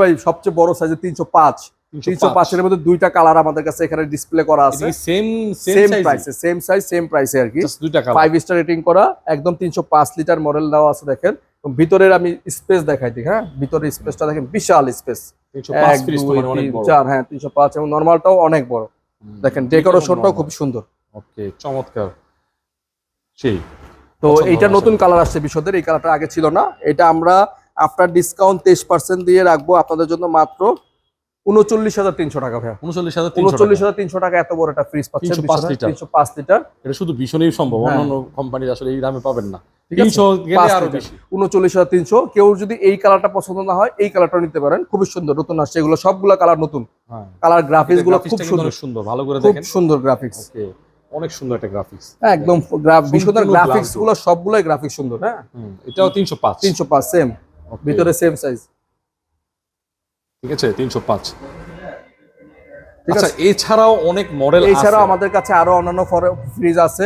ভাই সবচেয়ে বড় সাইজে 305 305 এর মধ্যে দুইটা কালার আমাদের কাছে এখানে ডিসপ্লে করা আছে। সেম প্রাইসে, সেম সাইজ সেম প্রাইসে আর কি। দুইটা কালার 5 স্টার রেটিং করা, একদম 305 লিটার মডেল দেওয়া আছে দেখেন। ভিতরের আমি স্পেস দেখাই দিই। হ্যাঁ, ভিতরের স্পেসটা দেখেন, বিশাল স্পেস। 305 ফিট মানে অনেক বড়। 4 হ্যাঁ 305 এবং নরমালটাও অনেক বড়। দেখেন ডেকোরেশনটাও খুব সুন্দর। ওকে, চমৎকার। সেই তো এইটা নতুন কালার আসছে বিশদের, এই কালারটা আগে ছিল না। এটা আমরা আফটার ডিসকাউন্ট 23% দিয়ে রাখবো আপনাদের জন্য মাত্র 39,300 টাকা ভাই। 39,300 টাকা এত বড় একটা ফ্রিজ পাচ্ছেন 305 লিটার। এটা শুধু ভীষণই সম্ভব, অন্যান্য কোম্পানির আসলে এই দামে পাবেন না। ঠিক আছে, 300 গেলে আরো বেশি। 39,300। কেউ যদি এই কালারটা পছন্দ না হয় এই কালারটা নিতে পারেন, খুবই সুন্দর নতুন আসছে এগুলো সবগুলো কালার নতুন। হ্যাঁ, কালার গ্রাফিক্স গুলো খুব সুন্দর, ভালো করে খুব দেখেন, সুন্দর গ্রাফিক্স। ওকে, অনেক সুন্দর একটা গ্রাফিক্স একদম বিশদের গ্রাফিক্স গুলো সবগুলোই গ্রাফিক্স সুন্দর। হ্যাঁ, এটাও 305 সেম, ভিতরে সেম সাইজ। ঠিক আছে, 305। আচ্ছা, এছাড়াও অনেক মডেল আছে। এছাড়াও আমাদের কাছে আরো অন্যান্য ফ্রিজ আছে।